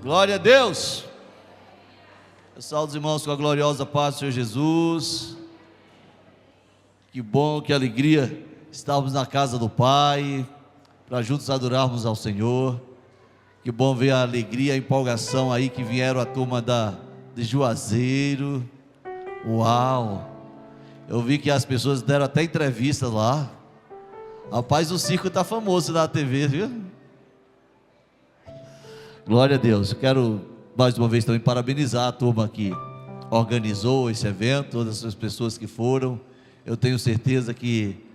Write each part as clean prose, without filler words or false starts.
Glória a Deus. Eu saúdo os irmãos com a gloriosa paz do Senhor Jesus. Que bom, que alegria estarmos na casa do Pai, para juntos adorarmos ao Senhor. Que bom ver a alegria, a empolgação aí que vieram a turma de Juazeiro. Uau! Eu vi que as pessoas deram até entrevistas lá. Rapaz, o circo está famoso na TV, viu? Glória a Deus. Eu quero mais uma vez também parabenizar a turma que organizou esse evento, todas as pessoas que foram. Eu tenho certeza que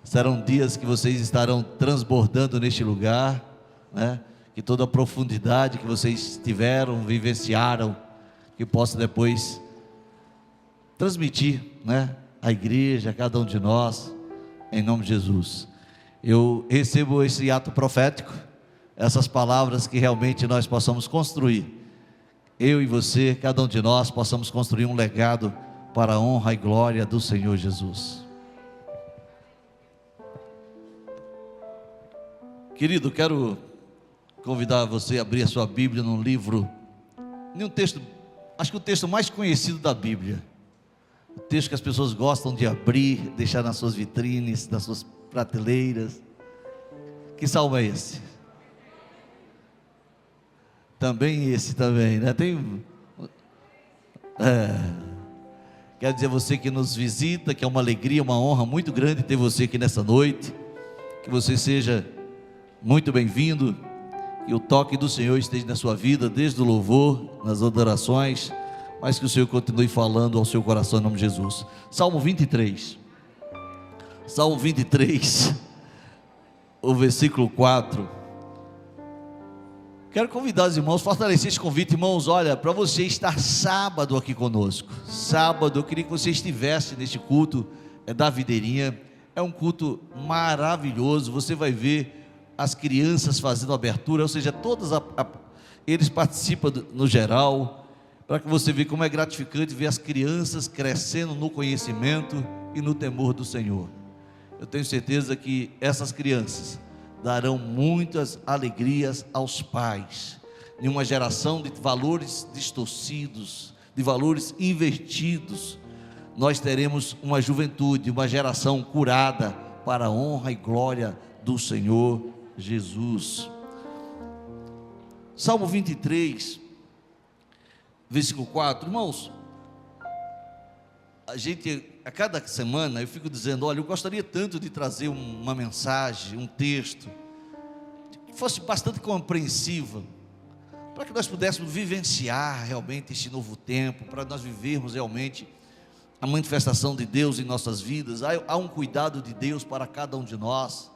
serão dias que vocês estarão transbordando neste lugar, né? Que toda a profundidade que vocês tiveram, vivenciaram, que possa depois transmitir, né? A igreja, a cada um de nós, em nome de Jesus. Eu recebo esse ato profético, essas palavras que realmente nós possamos construir, eu e você, cada um de nós possamos construir um legado para a honra e glória do Senhor Jesus. Querido, quero convidar você a abrir a sua Bíblia num livro, num texto, acho que o texto mais conhecido da Bíblia, o texto que as pessoas gostam de abrir, deixar nas suas vitrines, nas suas prateleiras. Que salmo é esse? Também esse também, né? Quero dizer a você que nos visita, que é uma alegria, uma honra muito grande ter você aqui nessa noite. Que você seja muito bem-vindo, que o toque do Senhor esteja na sua vida, desde o louvor, nas adorações, mas que o Senhor continue falando ao seu coração em nome de Jesus. Salmo 23, Salmo 23, o versículo 4. Quero convidar os irmãos, fortalecer esse convite, irmãos. Olha, para você estar sábado aqui conosco, sábado, eu queria que você estivesse neste culto da videirinha. É um culto maravilhoso. Você vai ver as crianças fazendo abertura, ou seja, eles participam no geral, para que você veja como é gratificante ver as crianças crescendo no conhecimento e no temor do Senhor. Eu tenho certeza que essas crianças darão muitas alegrias aos pais, em uma geração de valores distorcidos, de valores invertidos. Nós teremos uma juventude, uma geração curada para a honra e glória do Senhor Jesus. Salmo 23, versículo 4, irmãos, a cada semana eu fico dizendo, olha, eu gostaria tanto de trazer uma mensagem, um texto, que fosse bastante compreensiva, para que nós pudéssemos vivenciar realmente este novo tempo, para nós vivermos realmente a manifestação de Deus em nossas vidas. Há um cuidado de Deus para cada um de nós.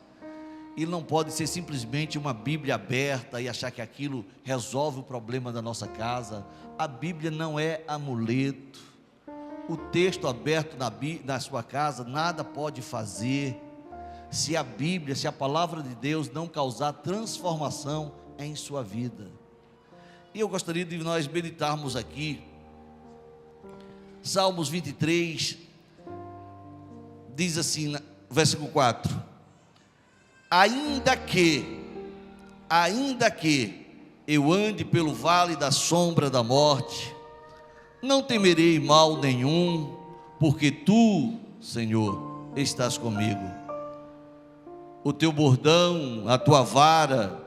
Ele não pode ser simplesmente uma Bíblia aberta e achar que aquilo resolve o problema da nossa casa. A Bíblia não é amuleto. O texto aberto na sua casa nada pode fazer se a Bíblia, se a palavra de Deus não causar transformação em sua vida. E eu gostaria de nós meditarmos aqui Salmos 23, diz assim, versículo 4: ainda que eu ande pelo vale da sombra da morte, não temerei mal nenhum, porque tu, Senhor, estás comigo. O teu bordão, a tua vara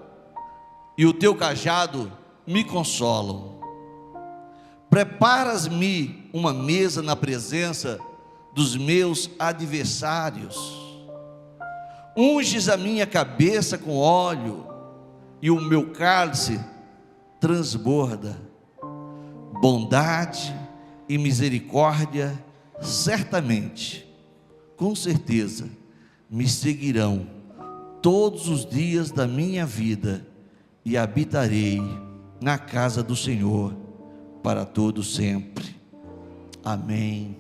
e o teu cajado me consolam. Preparas-me uma mesa na presença dos meus adversários. Unges a minha cabeça com óleo e o meu cálice transborda. Bondade e misericórdia certamente, com certeza, me seguirão todos os dias da minha vida, e habitarei na casa do Senhor para todo sempre. Amém.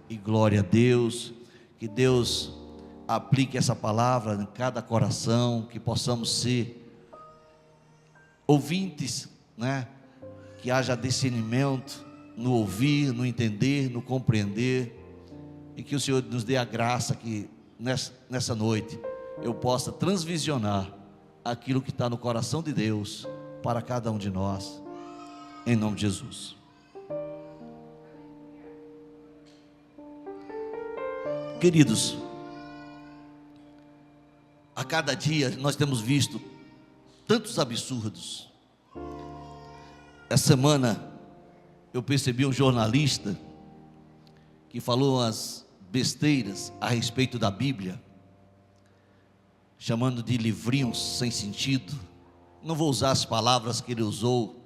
E glória a Deus. Que Deus aplique essa palavra em cada coração, que possamos ser ouvintes, né? Que haja discernimento no ouvir, no entender, no compreender, e que o Senhor nos dê a graça que nessa noite eu possa transvisionar aquilo que está no coração de Deus para cada um de nós, em nome de Jesus. Queridos, a cada dia nós temos visto tantos absurdos. Essa semana eu percebi um jornalista que falou umas besteiras a respeito da Bíblia, chamando de livrinhos sem sentido. Não vou usar as palavras que ele usou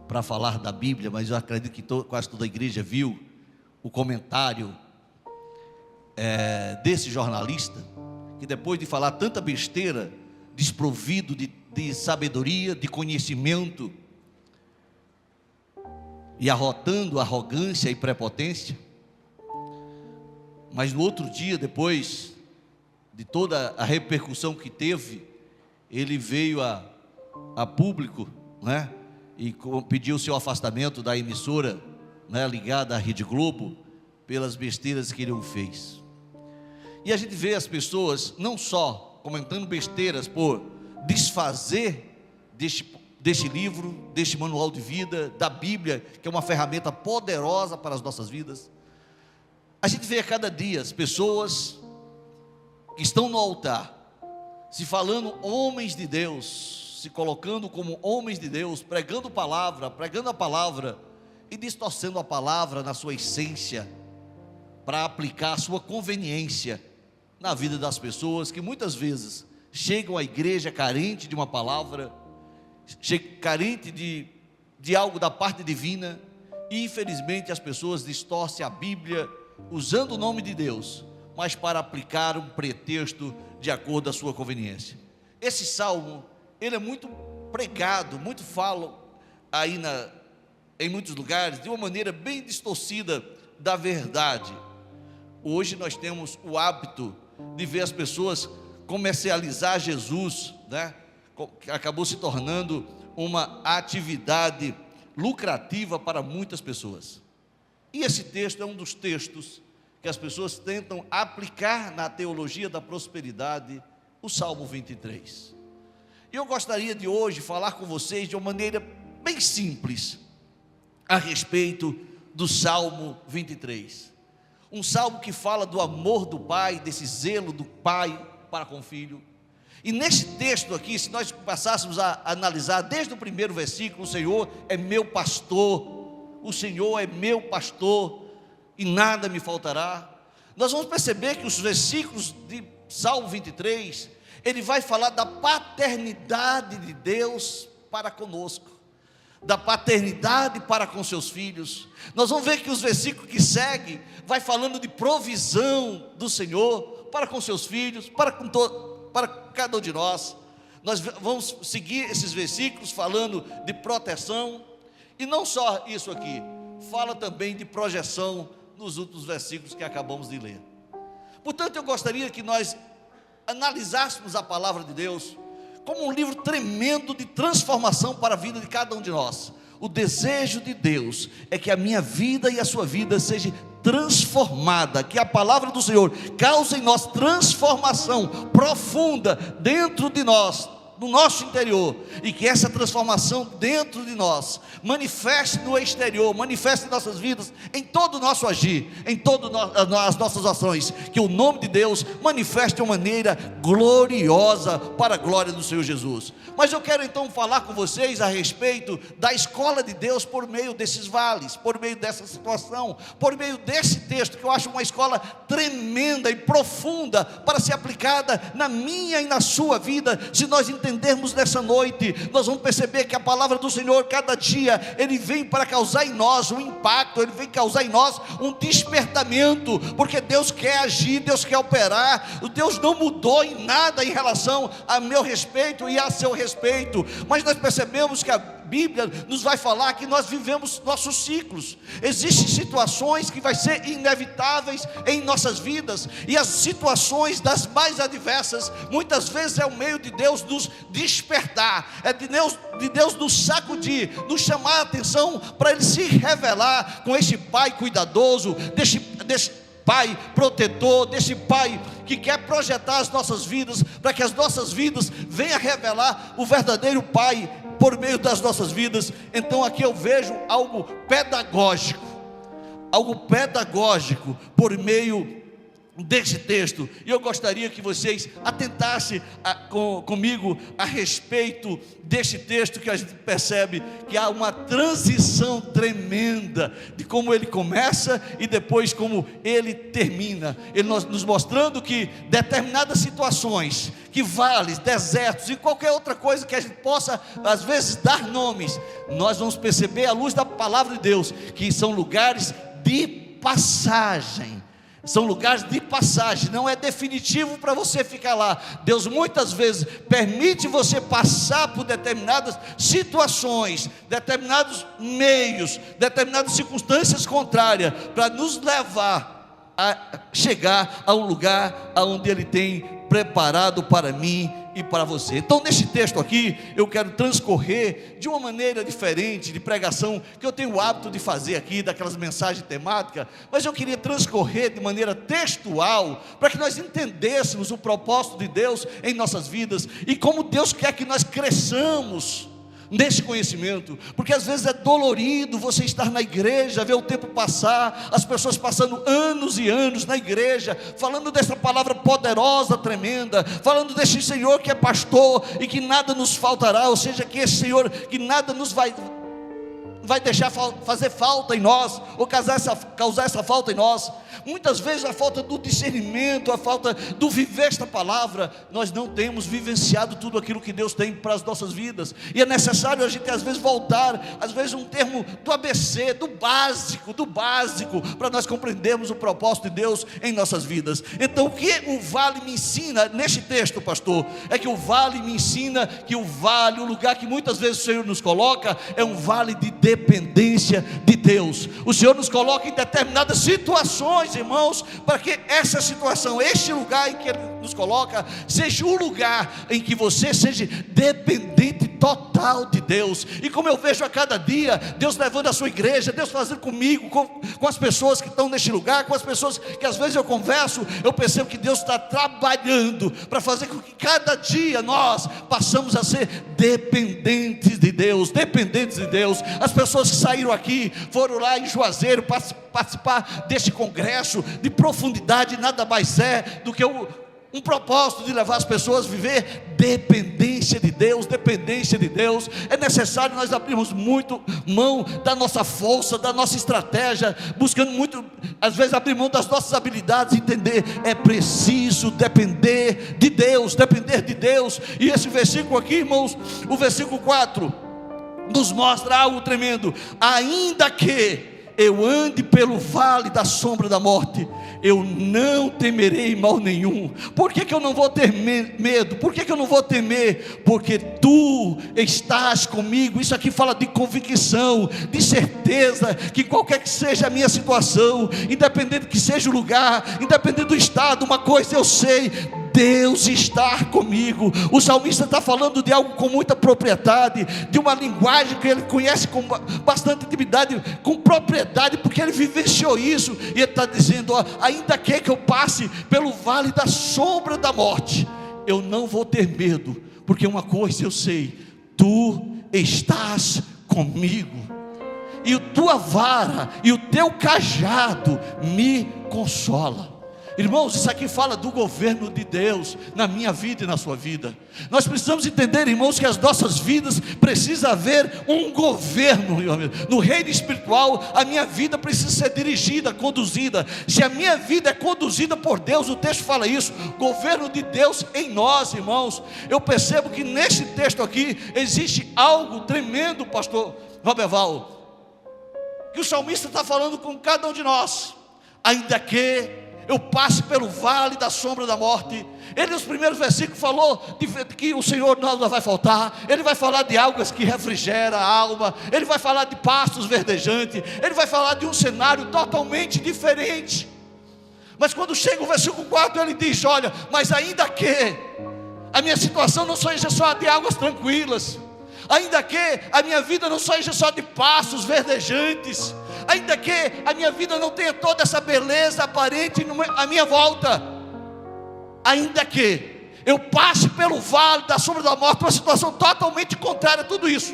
para falar da Bíblia, mas eu acredito que quase toda a igreja viu o comentário desse jornalista, que depois de falar tanta besteira, desprovido de sabedoria, de conhecimento, e arrotando arrogância e prepotência, mas no outro dia, depois de toda a repercussão que teve, ele veio a público, né, e pediu o seu afastamento da emissora, né, ligada à Rede Globo, pelas besteiras que ele fez. E a gente vê as pessoas não só comentando besteiras por desfazer deste livro, deste manual de vida, da Bíblia, que é uma ferramenta poderosa para as nossas vidas. A gente vê a cada dia as pessoas que estão no altar, se falando homens de Deus, se colocando como homens de Deus, pregando a palavra e distorcendo a palavra na sua essência, para aplicar a sua conveniência na vida das pessoas, que muitas vezes chegam à igreja carente de uma palavra, carente de algo da parte divina, e infelizmente as pessoas distorcem a Bíblia, usando o nome de Deus, mas para aplicar um pretexto de acordo com a sua conveniência. Esse salmo, ele é muito pregado, muito falo aí em muitos lugares, de uma maneira bem distorcida da verdade. Hoje nós temos o hábito de ver as pessoas comercializar Jesus, né? Que acabou se tornando uma atividade lucrativa para muitas pessoas. E esse texto é um dos textos que as pessoas tentam aplicar na teologia da prosperidade, o Salmo 23. E eu gostaria de hoje falar com vocês de uma maneira bem simples a respeito do Salmo 23. Um salmo que fala do amor do Pai, desse zelo do Pai para com o Filho. E nesse texto aqui, se nós passássemos a analisar desde o primeiro versículo, o Senhor é meu pastor, o Senhor é meu pastor e nada me faltará. Nós vamos perceber que os versículos de Salmo 23, ele vai falar da paternidade de Deus para conosco, da paternidade para com seus filhos. Nós vamos ver que os versículos que seguem vai falando de provisão do Senhor para com seus filhos, para cada um de nós. Nós vamos seguir esses versículos falando de proteção, e não só isso aqui, fala também de projeção nos últimos versículos que acabamos de ler. Portanto, eu gostaria que nós analisássemos a palavra de Deus como um livro tremendo de transformação para a vida de cada um de nós. O desejo de Deus é que a minha vida e a sua vida seja transformada, que a palavra do Senhor cause em nós transformação profunda dentro de nós, no nosso interior, e que essa transformação dentro de nós manifeste no exterior, manifeste em nossas vidas, em todo o nosso agir, em todas as nossas ações, que o nome de Deus manifeste de uma maneira gloriosa para a glória do Senhor Jesus. Mas eu quero então falar com vocês a respeito da escola de Deus por meio desses vales, por meio dessa situação, por meio desse texto, que eu acho uma escola tremenda e profunda para ser aplicada na minha e na sua vida. Se nós entendermos nessa noite, nós vamos perceber que a palavra do Senhor, cada dia, ele vem para causar em nós um impacto, ele vem causar em nós um despertamento, porque Deus quer agir, Deus quer operar. Deus não mudou em nada em relação a meu respeito e a seu respeito, mas nós percebemos que a Bíblia nos vai falar que nós vivemos nossos ciclos. Existem situações que vai ser inevitáveis em nossas vidas, e as situações das mais adversas, muitas vezes é o meio de Deus nos despertar, é de Deus nos sacudir, nos chamar a atenção para Ele se revelar com este Pai cuidadoso, deste Pai protetor, desse Pai que quer projetar as nossas vidas, para que as nossas vidas venham a revelar o verdadeiro Pai por meio das nossas vidas. Então aqui eu vejo algo pedagógico por meio deste texto, e eu gostaria que vocês atentassem comigo a respeito deste texto, que a gente percebe que há uma transição tremenda de como ele começa e depois como ele termina. Ele nos mostrando que determinadas situações, que vales, desertos e qualquer outra coisa que a gente possa às vezes dar nomes, nós vamos perceber à luz da palavra de Deus que são lugares de passagem. São lugares de passagem, não é definitivo para você ficar lá. Deus muitas vezes permite você passar por determinadas situações, determinados meios, determinadas circunstâncias contrárias, para nos levar a chegar a um lugar onde Ele tem preparado para mim e para você. Então neste texto aqui, eu quero transcorrer de uma maneira diferente de pregação, que eu tenho o hábito de fazer aqui, daquelas mensagens temáticas, mas eu queria transcorrer de maneira textual, para que nós entendêssemos o propósito de Deus em nossas vidas, e como Deus quer que nós cresçamos nesse conhecimento, porque às vezes é dolorido você estar na igreja, ver o tempo passar, as pessoas passando anos e anos na igreja, falando dessa palavra poderosa, tremenda, falando desse Senhor que é pastor e que nada nos faltará, ou seja, que esse Senhor que nada nos vai deixar fazer falta em nós, ou causar essa falta em nós. Muitas vezes a falta do discernimento, a falta do viver esta palavra, nós não temos vivenciado tudo aquilo que Deus tem para as nossas vidas, e é necessário a gente às vezes voltar, às vezes um termo do ABC, do básico, para nós compreendermos o propósito de Deus em nossas vidas. Então o que o vale me ensina neste texto, pastor, é que o vale me ensina que o lugar que muitas vezes o Senhor nos coloca, é um vale de dependência de Deus. O Senhor nos coloca em determinadas situações, irmãos, para que essa situação, este lugar em que Ele nos coloca, seja o lugar em que você seja dependente total de Deus. E como eu vejo a cada dia, Deus levando a sua igreja, Deus fazendo comigo, com as pessoas que estão neste lugar, com as pessoas que às vezes eu converso, eu percebo que Deus está trabalhando para fazer com que cada dia nós passamos a ser dependentes de Deus. As pessoas que saíram aqui, foram lá em Juazeiro participar deste congresso de profundidade, nada mais é do que um propósito de levar as pessoas a viver dependência de Deus. É necessário nós abrirmos muito mão da nossa força, da nossa estratégia, buscando muito, às vezes abrir mão das nossas habilidades, entender, é preciso depender de Deus, e esse versículo aqui, irmãos, o versículo 4, nos mostra algo tremendo. Ainda que eu ande pelo vale da sombra da morte, eu não temerei mal nenhum. Por que eu não vou ter medo? Por que eu não vou temer? Porque tu estás comigo. Isso aqui fala de convicção, de certeza, que qualquer que seja a minha situação, independente que seja o lugar, independente do estado, uma coisa eu sei: Deus está comigo. O salmista está falando de algo com muita propriedade, de uma linguagem que ele conhece com bastante intimidade, com propriedade, porque ele vivenciou isso. E ele está dizendo: ó, ainda que eu passe pelo vale da sombra da morte, eu não vou ter medo, porque uma coisa eu sei: tu estás comigo, e a tua vara e o teu cajado me consola. Irmãos, isso aqui fala do governo de Deus na minha vida e na sua vida. Nós precisamos entender, irmãos, que as nossas vidas precisa haver um governo. No reino espiritual, a minha vida precisa ser dirigida, conduzida. Se a minha vida é conduzida por Deus, o texto fala isso, governo de Deus em nós, irmãos. Eu percebo que nesse texto aqui existe algo tremendo, pastor Roberval, que o salmista está falando com cada um de nós. Ainda que eu passe pelo vale da sombra da morte. Ele nos primeiros versículos falou de que o Senhor nada vai faltar. Ele vai falar de águas que refrigera a alma. Ele vai falar de pastos verdejantes. Ele vai falar de um cenário totalmente diferente. Mas quando chega o versículo 4, ele diz: olha, mas ainda que a minha situação não seja só de águas tranquilas, ainda que a minha vida não seja só de pastos verdejantes, ainda que a minha vida não tenha toda essa beleza aparente à minha volta, ainda que eu passe pelo vale da sombra da morte, uma situação totalmente contrária a tudo isso,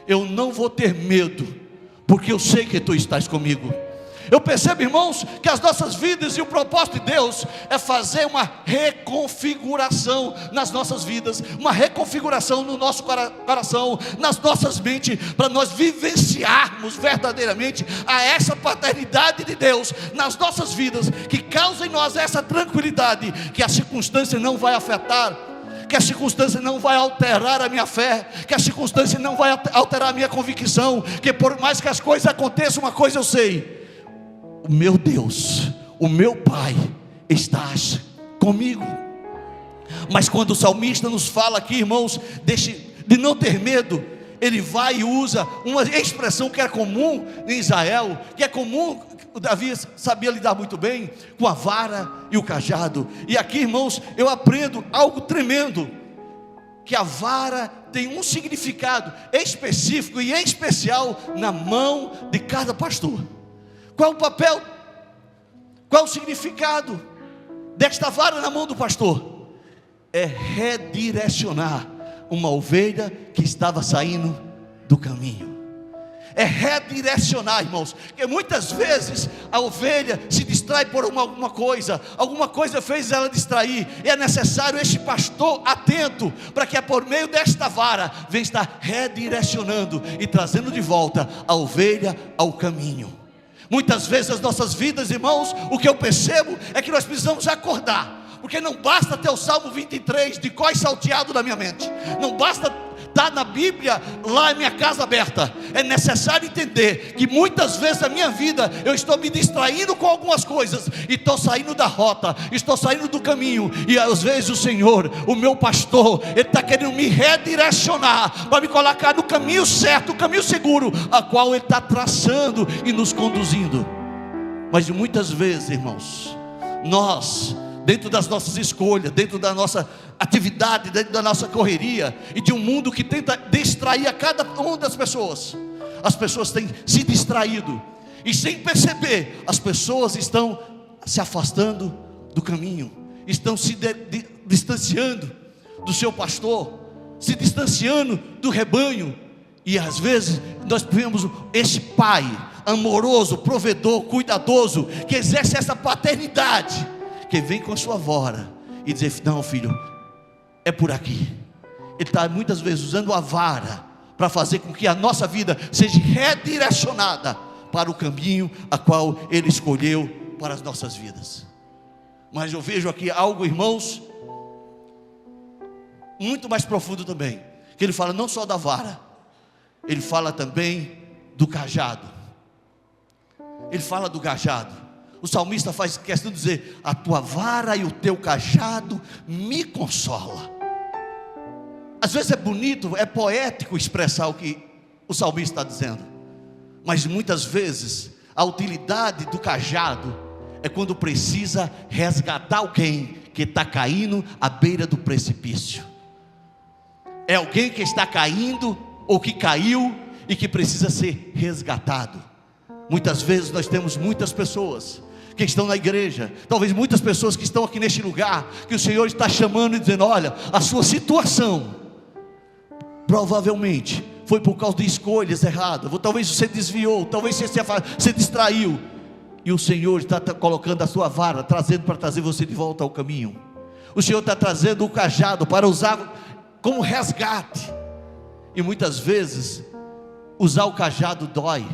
eu não vou ter medo, porque eu sei que tu estás comigo. Eu percebo, irmãos, que as nossas vidas e o propósito de Deus é fazer uma reconfiguração nas nossas vidas, uma reconfiguração no nosso coração, nas nossas mentes, para nós vivenciarmos verdadeiramente a essa paternidade de Deus nas nossas vidas, que causa em nós essa tranquilidade, que a circunstância não vai afetar, que a circunstância não vai alterar a minha fé, que a circunstância não vai alterar a minha convicção, que por mais que as coisas aconteçam, uma coisa eu sei: o meu Deus, o meu Pai, estás comigo. Mas quando o salmista nos fala aqui, irmãos, de não ter medo, ele vai e usa uma expressão que é comum em Israel, que é comum, o Davi sabia lidar muito bem com a vara e o cajado. E aqui, irmãos, eu aprendo algo tremendo, que a vara tem um significado específico e em especial na mão de cada pastor. Qual o papel, qual o significado desta vara na mão do pastor? É redirecionar uma ovelha que estava saindo do caminho. É redirecionar, irmãos, porque muitas vezes a ovelha se distrai por alguma coisa fez ela distrair, e é necessário este pastor atento, para que por meio desta vara, venha estar redirecionando e trazendo de volta a ovelha ao caminho. Muitas vezes as nossas vidas, irmãos, o que eu percebo é que nós precisamos acordar, porque não basta ter o Salmo 23 de cós salteado na minha mente, não basta estar na Bíblia lá em minha casa aberta. É necessário entender que muitas vezes na minha vida eu estou me distraindo com algumas coisas, e estou saindo da rota, estou saindo do caminho, e às vezes o Senhor, o meu pastor, Ele está querendo me redirecionar, para me colocar no caminho certo, o caminho seguro, a qual Ele está traçando e nos conduzindo. Mas muitas vezes, irmãos, nós, dentro das nossas escolhas, dentro da nossa atividade, dentro da nossa correria, e de um mundo que tenta distrair a cada uma das pessoas, as pessoas têm se distraído, e sem perceber, as pessoas estão se afastando do caminho, estão se distanciando do seu pastor, se distanciando do rebanho. E às vezes nós vemos esse pai amoroso, provedor, cuidadoso, que exerce essa paternidade, que vem com a sua vara e dizer: não, filho, é por aqui. Ele está muitas vezes usando a vara para fazer com que a nossa vida seja redirecionada para o caminho a qual Ele escolheu para as nossas vidas. Mas eu vejo aqui algo, irmãos, muito mais profundo também, que Ele fala não só da vara, Ele fala também do cajado. Ele fala do cajado. O salmista faz questão de dizer: a tua vara e o teu cajado me consola. Às vezes é bonito, é poético expressar o que o salmista está dizendo, mas muitas vezes a utilidade do cajado é quando precisa resgatar alguém que está caindo à beira do precipício. É alguém que está caindo ou que caiu e que precisa ser resgatado. Muitas vezes nós temos muitas pessoas que estão na igreja, talvez muitas pessoas que estão aqui neste lugar, que o Senhor está chamando e dizendo: olha, a sua situação provavelmente foi por causa de escolhas erradas, ou talvez você desviou, talvez você se distraiu, e o Senhor está colocando a sua vara, trazendo para trazer você de volta ao caminho. O Senhor está trazendo o cajado para usar como resgate. E muitas vezes usar o cajado dói,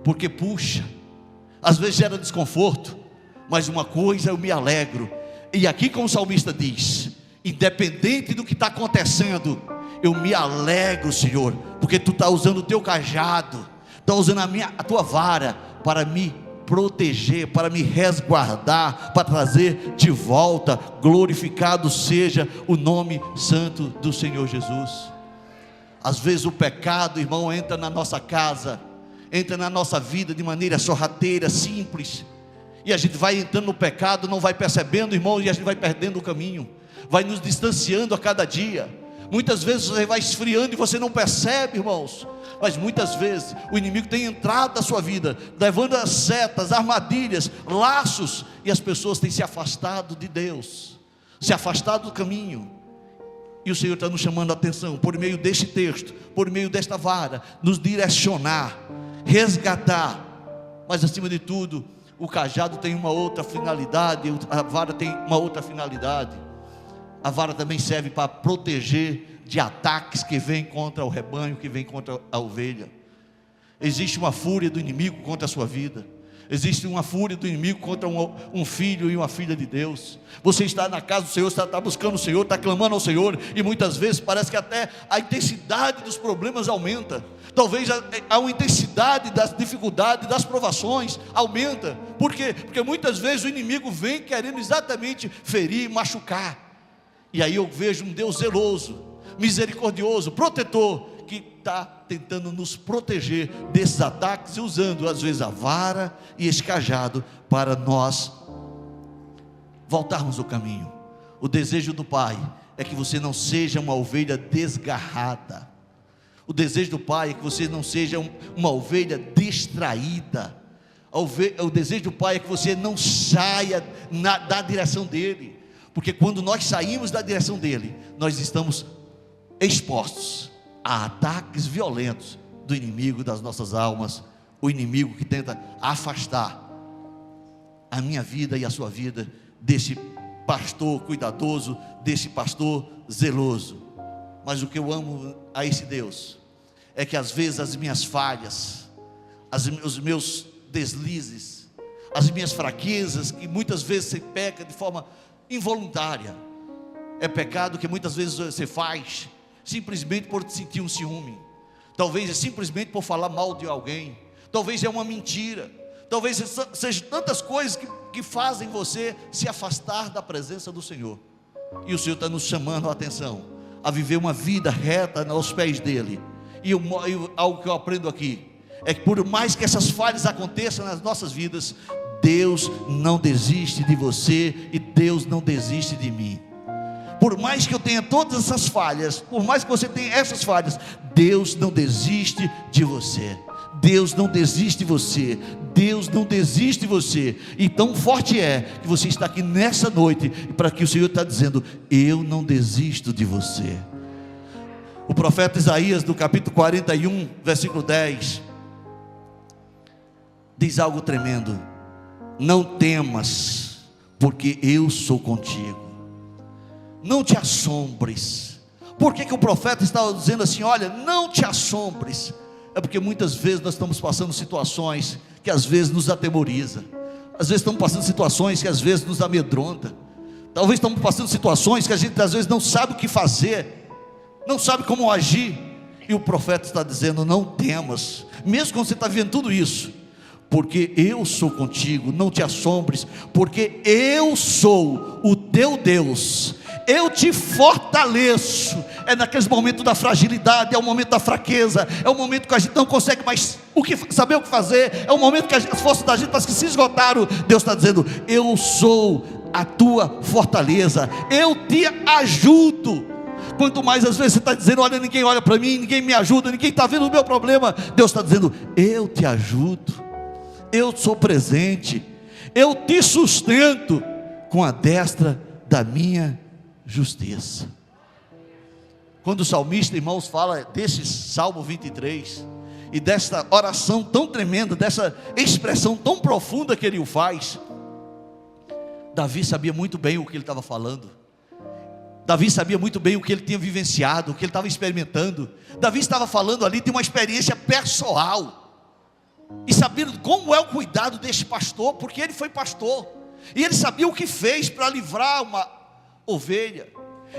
porque puxa, às vezes gera desconforto, mas uma coisa eu me alegro, e aqui como o salmista diz: independente do que está acontecendo, eu me alegro, Senhor, porque Tu está usando o Teu cajado, está usando a Tua vara para me proteger, para me resguardar, para trazer de volta. Glorificado seja o nome santo do Senhor Jesus. Às vezes o pecado, irmão, entra na nossa casa, entra na nossa vida de maneira sorrateira, simples, e a gente vai entrando no pecado, não vai percebendo, irmão, e a gente vai perdendo o caminho, vai nos distanciando a cada dia. Muitas vezes você vai esfriando e você não percebe, irmãos, mas muitas vezes o inimigo tem entrado na sua vida, levando as setas, armadilhas, laços, e as pessoas têm se afastado de Deus. se afastar do caminho. E o Senhor está nos chamando a atenção, por meio deste texto, por meio desta vara, nos direcionar, resgatar. Mas acima de tudo, o cajado tem uma outra finalidade, a vara tem uma outra finalidade. A vara também serve para proteger de ataques que vêm contra o rebanho, que vêm contra a ovelha. Existe uma fúria do inimigo contra a sua vida. Existe uma fúria do inimigo contra um filho e uma filha de Deus. Você está na casa do Senhor, está buscando o Senhor, está clamando ao Senhor, e muitas vezes parece que até a intensidade dos problemas aumenta. Talvez a intensidade das dificuldades, das provações aumenta. Por quê? Porque muitas vezes o inimigo vem querendo exatamente ferir, machucar. E aí eu vejo um Deus zeloso, misericordioso, protetor, que está tentando nos proteger desses ataques, e usando às vezes a vara e esse cajado para nós voltarmos ao caminho. O desejo do Pai é que você não seja uma ovelha desgarrada. O desejo do Pai é que você não seja uma ovelha distraída. O desejo do Pai é que você não saia da direção dele, porque quando nós saímos da direção dele, nós estamos expostos a ataques violentos do inimigo das nossas almas, o inimigo que tenta afastar a minha vida e a sua vida desse pastor cuidadoso, desse pastor zeloso. Mas o que eu amo a esse Deus é que às vezes as minhas falhas, os meus deslizes, as minhas fraquezas, que muitas vezes você peca de forma involuntária, é pecado que muitas vezes você faz simplesmente por sentir um ciúme, talvez é simplesmente por falar mal de alguém, talvez é uma mentira, talvez sejam tantas coisas que fazem você se afastar da presença do Senhor. E o Senhor está nos chamando a atenção a viver uma vida reta aos pés dele. E algo que eu aprendo aqui é que por mais que essas falhas aconteçam nas nossas vidas, Deus não desiste de você e Deus não desiste de mim. Por mais que eu tenha todas essas falhas, por mais que você tenha essas falhas, Deus não desiste de você. Deus não desiste de você. Deus não desiste de você. E tão forte é que você está aqui nessa noite, para que o Senhor está dizendo: eu não desisto de você. O profeta Isaías, no capítulo 41, versículo 10, diz algo tremendo: não temas, porque eu sou contigo. Não te assombres. Por que o profeta estava dizendo assim? Olha, não te assombres. É porque muitas vezes nós estamos passando situações que às vezes nos atemoriza. Às vezes estamos passando situações que às vezes nos amedronta. Talvez estamos passando situações que a gente às vezes não sabe o que fazer, não sabe como agir. E o profeta está dizendo: não temas, mesmo quando você está vivendo tudo isso, porque eu sou contigo. Não te assombres, porque eu sou o teu Deus. Eu te fortaleço. É naqueles momentos da fragilidade, é o momento da fraqueza, é o momento que a gente não consegue mais saber o que fazer, é o momento que as forças da gente parece que se esgotaram. Deus está dizendo: eu sou a tua fortaleza, eu te ajudo. Quanto mais às vezes você está dizendo: olha, ninguém olha para mim, ninguém me ajuda, ninguém está vendo o meu problema, Deus está dizendo: eu te ajudo, eu sou presente, eu te sustento com a destra da minha justiça. Quando o salmista, irmãos, fala desse Salmo 23 e dessa oração tão tremenda, dessa expressão tão profunda que ele o faz, Davi sabia muito bem o que ele estava falando. Davi sabia muito bem o que ele tinha vivenciado, o que ele estava experimentando. Davi estava falando ali de uma experiência pessoal, e sabendo como é o cuidado deste pastor, porque ele foi pastor, e ele sabia o que fez para livrar uma ovelha.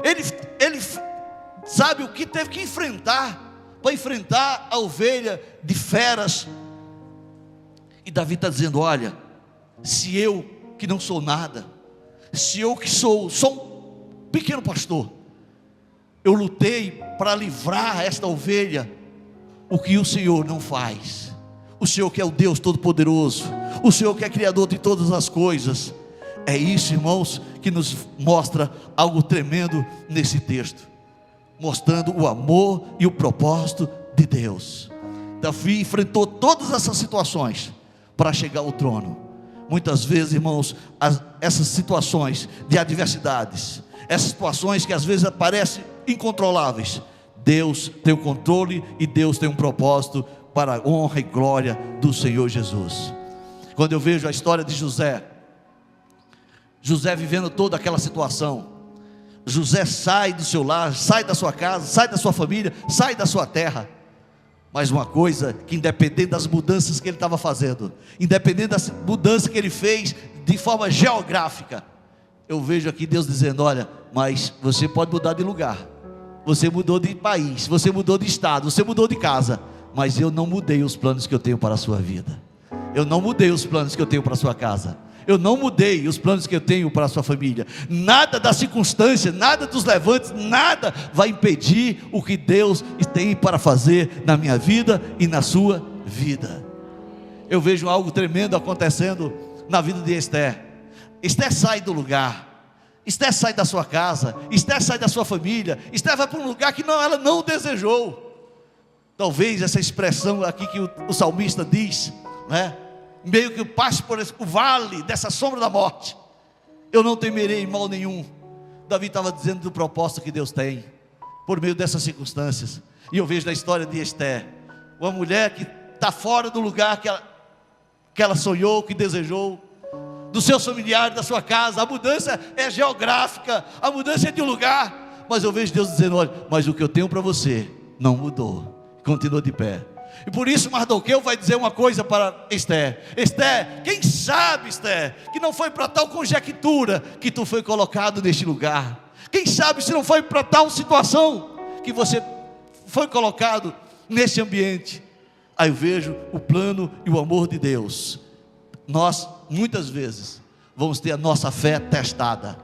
Ele sabe o que teve que enfrentar para enfrentar a ovelha de feras. E Davi está dizendo: olha, se eu que não sou nada, se eu que sou um pequeno pastor, eu lutei para livrar esta ovelha, o que o Senhor não faz? O Senhor que é o Deus Todo-Poderoso, o Senhor que é Criador de todas as coisas. É isso, irmãos, que nos mostra algo tremendo nesse texto, mostrando o amor e o propósito de Deus. Davi enfrentou todas essas situações para chegar ao trono. Muitas vezes, irmãos, essas situações de adversidades, essas situações que às vezes parecem incontroláveis, Deus tem o controle e Deus tem um propósito para a honra e glória do Senhor Jesus. Quando eu vejo a história de José vivendo toda aquela situação, José sai do seu lar, sai da sua casa, sai da sua família, sai da sua terra. Mas uma coisa que, independente das mudanças que ele estava fazendo, independente das mudanças que ele fez de forma geográfica, eu vejo aqui Deus dizendo: olha, mas você pode mudar de lugar, você mudou de país, você mudou de estado, você mudou de casa, mas eu não mudei os planos que eu tenho para a sua vida. Eu não mudei os planos que eu tenho para a sua casa. Eu não mudei os planos que eu tenho para a sua família. Nada das circunstâncias, nada dos levantes, nada vai impedir o que Deus tem para fazer na minha vida e na sua vida. Eu vejo algo tremendo acontecendo na vida de Esther. Esther sai do lugar, Esther sai da sua casa, Esther sai da sua família, Esther vai para um lugar que ela não desejou. Talvez essa expressão aqui que o salmista diz, né? Meio que passe por o vale dessa sombra da morte, eu não temerei mal nenhum. Davi estava dizendo do propósito que Deus tem por meio dessas circunstâncias. E eu vejo na história de Esther, uma mulher que está fora do lugar que ela sonhou, que desejou, dos seus familiares, da sua casa. A mudança é geográfica, a mudança é de um lugar, mas eu vejo Deus dizendo: olha, mas o que eu tenho para você não mudou, continua de pé. E por isso Mardoqueu vai dizer uma coisa para Esther: Esther, quem sabe, Esther, que não foi para tal conjectura que tu foi colocado neste lugar? Quem sabe se não foi para tal situação que você foi colocado nesse ambiente? Aí eu vejo o plano e o amor de Deus. Nós muitas vezes vamos ter a nossa fé testada.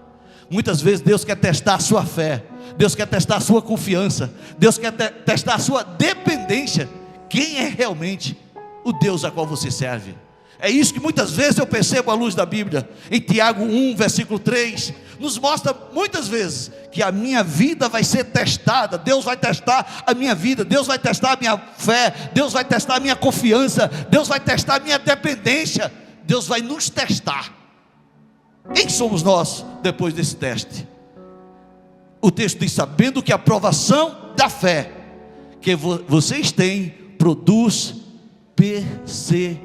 Muitas vezes Deus quer testar a sua fé, Deus quer testar a sua confiança, Deus quer testar a sua dependência. Quem é realmente o Deus a qual você serve? É isso que muitas vezes eu percebo à luz da Bíblia. Em Tiago 1, versículo 3, nos mostra muitas vezes que a minha vida vai ser testada. Deus vai testar a minha vida, Deus vai testar a minha fé, Deus vai testar a minha confiança, Deus vai testar a minha dependência. Deus vai nos testar. Quem somos nós depois desse teste? O texto diz: sabendo que a provação da fé que vocês têm produz perseverança.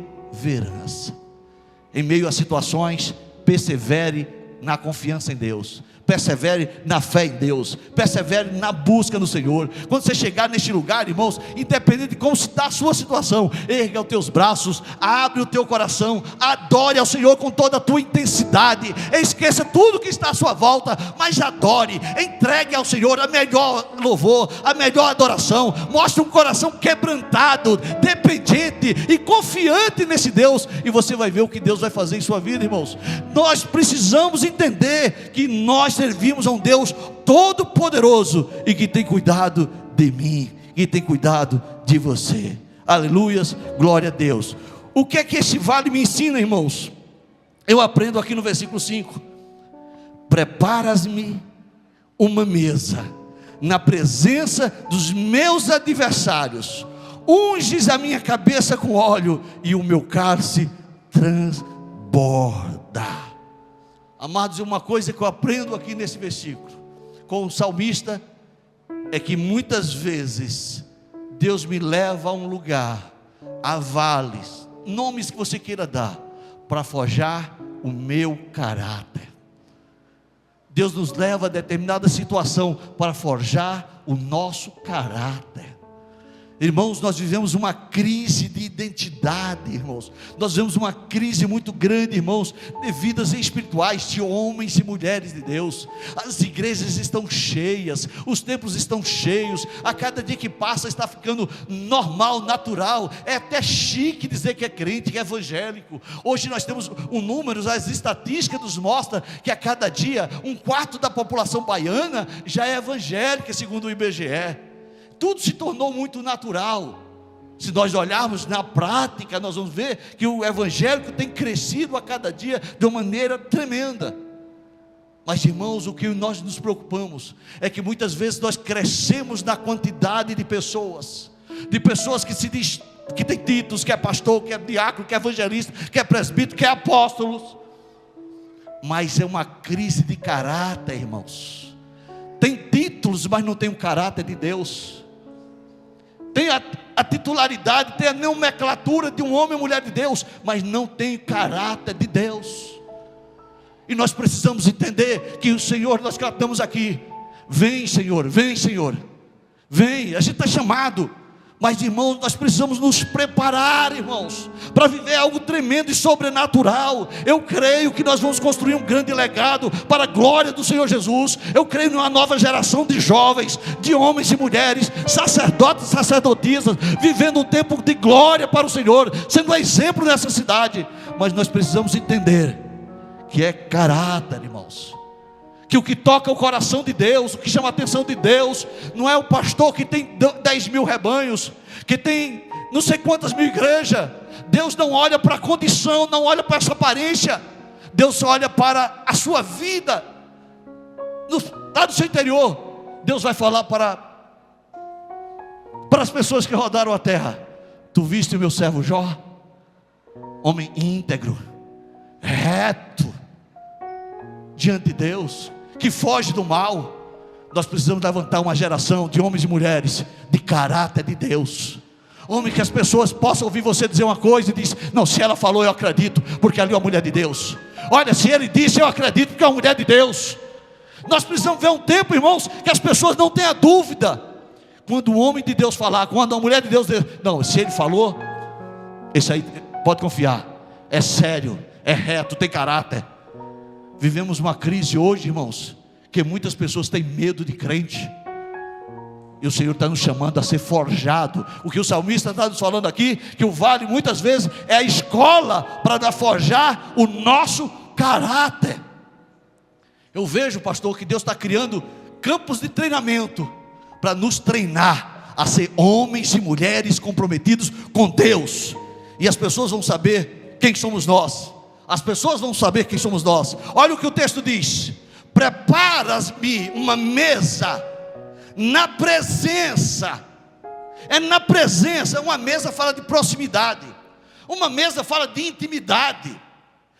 Em meio a situações, persevere na confiança em Deus, persevere na fé em Deus, persevere na busca no Senhor. Quando você chegar neste lugar, irmãos, independente de como está a sua situação, erga os teus braços, abre o teu coração, adore ao Senhor com toda a tua intensidade, esqueça tudo que está à sua volta, mas adore, entregue ao Senhor a melhor louvor, a melhor adoração. Mostre um coração quebrantado, dependente e confiante nesse Deus, e você vai ver o que Deus vai fazer em sua vida, irmãos. Nós precisamos entender que nós servimos a um Deus todo poderoso e que tem cuidado de mim, e tem cuidado de você. Aleluias, glória a Deus. O que é que esse vale me ensina, irmãos? Eu aprendo aqui no versículo 5: preparas-me uma mesa na presença dos meus adversários, unges a minha cabeça com óleo e o meu cálice transborda. Amados, uma coisa que eu aprendo aqui nesse versículo com o salmista é que muitas vezes Deus me leva a um lugar, a vales, nomes que você queira dar, para forjar o meu caráter. Deus nos leva a determinada situação para forjar o nosso caráter. Irmãos, nós vivemos uma crise de identidade, irmãos. Nós vivemos uma crise muito grande, irmãos, de vidas espirituais, de homens e mulheres de Deus. As igrejas estão cheias, os templos estão cheios. A cada dia que passa está ficando normal, natural. É até chique dizer que é crente, que é evangélico. Hoje nós temos um número, as estatísticas nos mostram que a cada dia 1/4 da população baiana já é evangélica, segundo o IBGE. Tudo se tornou muito natural. Se nós olharmos na prática, nós vamos ver que o evangélico tem crescido a cada dia de uma maneira tremenda. Mas, irmãos, o que nós nos preocupamos é que muitas vezes nós crescemos na quantidade de pessoas que se diz que tem títulos, que é pastor, que é diácono, que é evangelista, que é presbítero, que é apóstolos, mas é uma crise de caráter, irmãos. Tem títulos, mas não tem o caráter de Deus. Tem a titularidade, tem a nomenclatura de um homem ou mulher de Deus, mas não tem o caráter de Deus. E nós precisamos entender que o Senhor, nós cantamos aqui: vem Senhor, vem Senhor, vem. A gente está chamado, mas irmãos, nós precisamos nos preparar, irmãos, para viver algo tremendo e sobrenatural. Eu creio que nós vamos construir um grande legado para a glória do Senhor Jesus. Eu creio numa nova geração de jovens, de homens e mulheres, sacerdotes e sacerdotisas, vivendo um tempo de glória para o Senhor, sendo um exemplo nessa cidade. Mas nós precisamos entender que é caráter, irmãos, que o que toca o coração de Deus, o que chama a atenção de Deus, não é o pastor que tem 10 mil rebanhos, que tem não sei quantas mil igrejas. Deus não olha para a condição, não olha para essa aparência. Deus olha para a sua vida, lá do seu interior. Deus vai falar para as pessoas que rodaram a terra: tu viste o meu servo Jó, homem íntegro, reto diante de Deus, que foge do mal. Nós precisamos levantar uma geração de homens e mulheres de caráter de Deus. Homem que as pessoas possam ouvir você dizer uma coisa e diz: não, se ela falou eu acredito, porque ali é uma mulher de Deus. Olha, se ele disse eu acredito, porque é uma mulher de Deus. Nós precisamos ver um tempo, irmãos, que as pessoas não tenham dúvida. Quando o homem de Deus falar, quando a mulher de Deus diz, não, se ele falou, esse aí pode confiar, é sério, é reto, tem caráter. Vivemos uma crise hoje, irmãos, que muitas pessoas têm medo de crente. E o Senhor está nos chamando a ser forjado. O que o salmista está nos falando aqui, que o vale muitas vezes é a escola para forjar o nosso caráter. Eu vejo, pastor, que Deus está criando campos de treinamento para nos treinar a ser homens e mulheres comprometidos com Deus. E as pessoas vão saber quem somos nós. As pessoas vão saber quem somos nós. Olha o que o texto diz: preparas-me uma mesa na presença. É na presença. Uma mesa fala de proximidade, uma mesa fala de intimidade.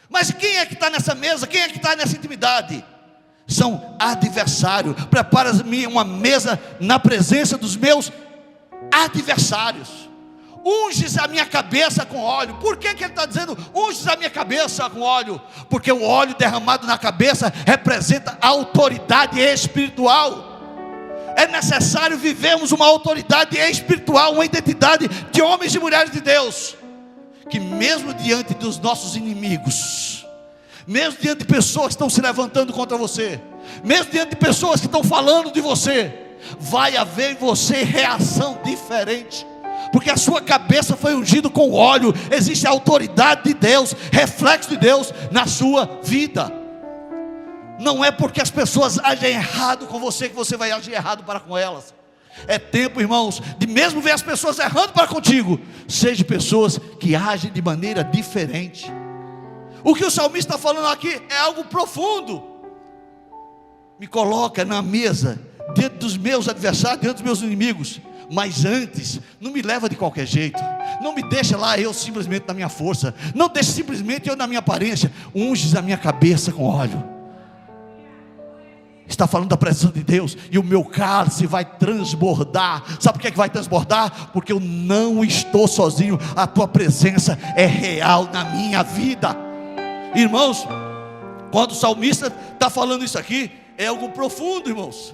Mas quem é que está nessa mesa? Quem é que está nessa intimidade? São adversários. Preparas-me uma mesa na presença dos meus adversários. Unges a minha cabeça com óleo. Por que ele está dizendo unges a minha cabeça com óleo? Porque o óleo derramado na cabeça representa a autoridade espiritual. É necessário vivermos uma autoridade espiritual, uma identidade de homens e mulheres de Deus, que mesmo diante dos nossos inimigos, mesmo diante de pessoas que estão se levantando contra você, mesmo diante de pessoas que estão falando de você, vai haver em você reação diferente. Porque a sua cabeça foi ungida com óleo. Existe a autoridade de Deus, reflexo de Deus na sua vida. Não é porque as pessoas agem errado com você que você vai agir errado para com elas. É tempo, irmãos, de mesmo ver as pessoas errando para contigo, sejam pessoas que agem de maneira diferente. O que o salmista está falando aqui é algo profundo. Me coloca na mesa, diante dos meus adversários, diante dos meus inimigos. Mas antes, não me leva de qualquer jeito. Não me deixa lá eu simplesmente na minha força. Não deixe simplesmente eu na minha aparência. Unges a minha cabeça com óleo. Está falando da presença de Deus. E o meu cálice vai transbordar. Sabe por que vai transbordar? Porque eu não estou sozinho. A tua presença é real na minha vida. Irmãos, quando o salmista está falando isso aqui, é algo profundo, irmãos.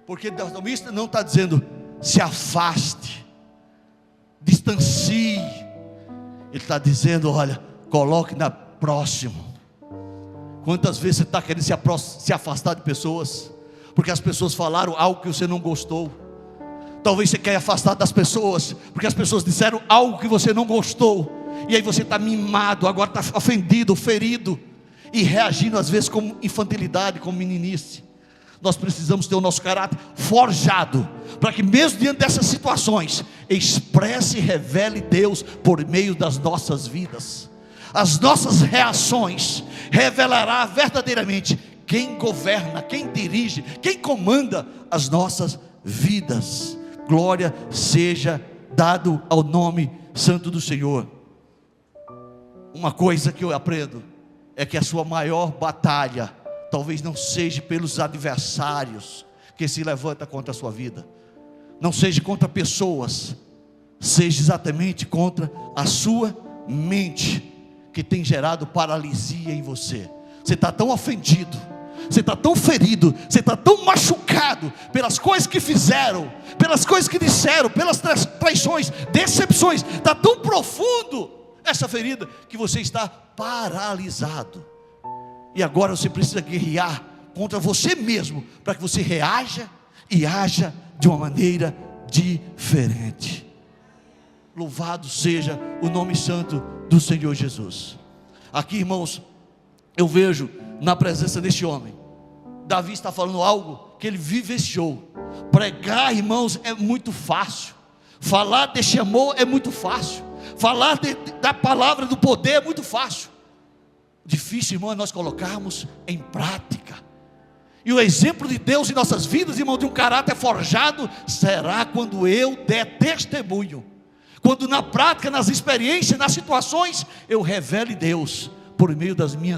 Porque o salmista não está dizendo se afaste, distancie. Ele está dizendo: olha, coloque na próximo. Quantas vezes você está querendo se afastar de pessoas, porque as pessoas falaram algo que você não gostou? Talvez você quer afastar das pessoas, porque as pessoas disseram algo que você não gostou, e aí você está mimado, agora está ofendido, ferido, e reagindo às vezes com infantilidade, com meninice. Nós precisamos ter o nosso caráter forjado, para que mesmo diante dessas situações, expresse e revele Deus por meio das nossas vidas. As nossas reações revelará verdadeiramente quem governa, quem dirige, quem comanda as nossas vidas. Glória seja dado ao nome santo do Senhor. Uma coisa que eu aprendo é que a sua maior batalha talvez não seja pelos adversários que se levantam contra a sua vida, não seja contra pessoas, seja exatamente contra a sua mente, que tem gerado paralisia em você. Você está tão ofendido, você está tão ferido, você está tão machucado pelas coisas que fizeram, pelas coisas que disseram, pelas traições, decepções. Está tão profundo essa ferida que você está paralisado. E agora você precisa guerrear contra você mesmo, para que você reaja e haja de uma maneira diferente. Louvado seja o nome santo do Senhor Jesus. Aqui, irmãos, eu vejo na presença deste homem, Davi está falando algo que ele vivenciou. Pregar, irmãos, é muito fácil. Falar deste amor é muito fácil. Falar da palavra do poder é muito fácil. Difícil, irmão, é nós colocarmos em prática. E o exemplo de Deus em nossas vidas, irmão, de um caráter forjado, será quando eu der testemunho. Quando na prática, nas experiências, nas situações, eu revele Deus por meio da minha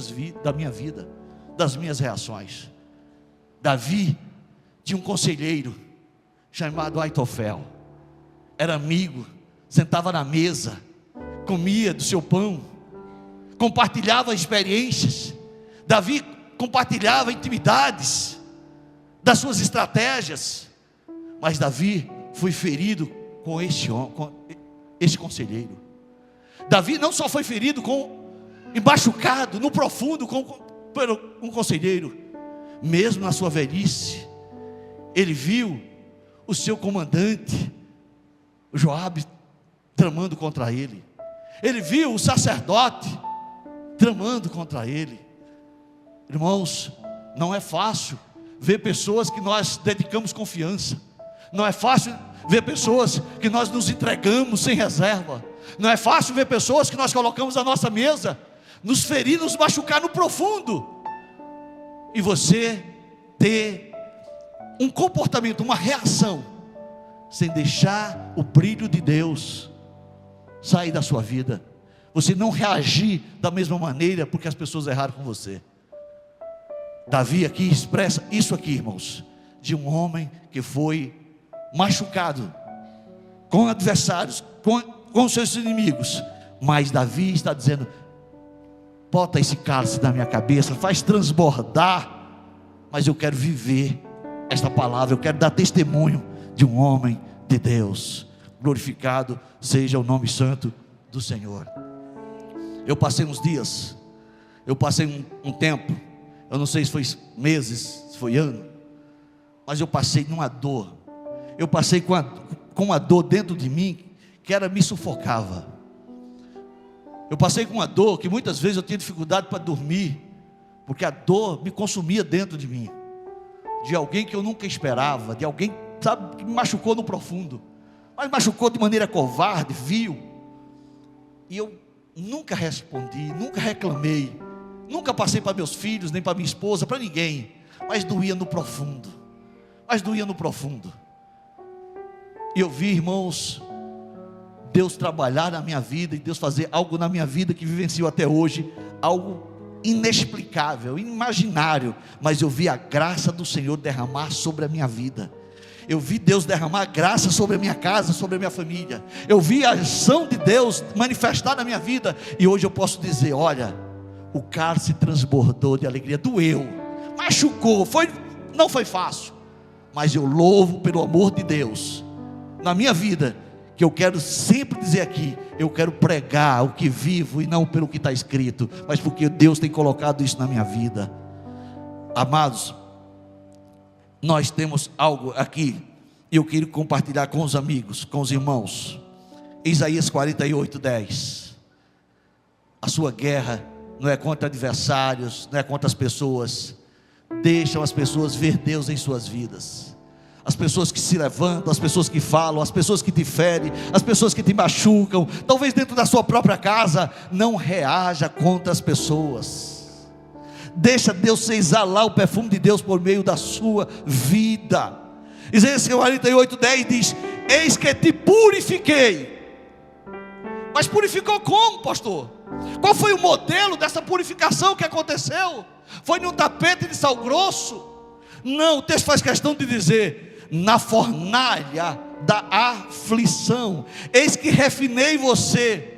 vida, das minhas reações. Davi tinha um conselheiro chamado Aitofel. Era amigo, sentava na mesa, comia do seu pão, compartilhava experiências. Davi compartilhava intimidades das suas estratégias. Mas Davi foi ferido com este conselheiro. Davi não só foi ferido e machucado no profundo por um conselheiro, mesmo na sua velhice, ele viu o seu comandante Joabe tramando contra ele. Ele viu o sacerdote tramando contra ele. Irmãos, não é fácil ver pessoas que nós dedicamos confiança. Não é fácil ver pessoas que nós nos entregamos sem reserva. Não é fácil ver pessoas que nós colocamos à nossa mesa, nos ferir, nos machucar no profundo, e você ter um comportamento, uma reação, sem deixar o brilho de Deus sair da sua vida. Você não reagir da mesma maneira porque as pessoas erraram com você. Davi aqui expressa isso aqui, irmãos, de um homem que foi machucado com adversários, com seus inimigos. Mas Davi está dizendo: bota esse cálice na minha cabeça, faz transbordar, mas eu quero viver esta palavra, eu quero dar testemunho de um homem de Deus. Glorificado seja o nome santo do Senhor. Eu passei uns dias, eu passei um tempo, eu não sei se foi meses, se foi ano, mas eu passei numa dor. Eu passei com uma dor dentro de mim que me sufocava. Eu passei com uma dor que muitas vezes eu tinha dificuldade para dormir, porque a dor me consumia dentro de mim, de alguém que eu nunca esperava, de alguém, sabe, que me machucou no profundo, mas machucou de maneira covarde, vil. E eu nunca respondi, nunca reclamei, nunca passei para meus filhos, nem para minha esposa, para ninguém, mas doía no profundo, E eu vi, irmãos, Deus trabalhar na minha vida, e Deus fazer algo na minha vida que vivencio até hoje, algo inexplicável, inimaginável, mas eu vi a graça do Senhor derramar sobre a minha vida. Eu vi Deus derramar graça sobre a minha casa, sobre a minha família. Eu vi a ação de Deus manifestar na minha vida, e hoje eu posso dizer: olha, o cálice transbordou de alegria. Doeu, machucou, não foi fácil, mas eu louvo pelo amor de Deus na minha vida, que eu quero sempre dizer aqui: eu quero pregar o que vivo, e não pelo que está escrito, mas porque Deus tem colocado isso na minha vida. Amados, nós temos algo aqui, e eu quero compartilhar com os amigos, com os irmãos. Isaías 48:10. A sua guerra não é contra adversários, não é contra as pessoas. Deixam as pessoas ver Deus em suas vidas. As pessoas que se levantam, as pessoas que falam, as pessoas que te ferem, as pessoas que te machucam, talvez dentro da sua própria casa. Não reaja contra as pessoas. Deixa Deus exalar o perfume de Deus por meio da sua vida. Isaías 48:10 diz: eis que te purifiquei. Mas purificou como, pastor? Qual foi o modelo dessa purificação que aconteceu? Foi num tapete de sal grosso? Não, o texto faz questão de dizer: na fornalha da aflição, eis que refinei você,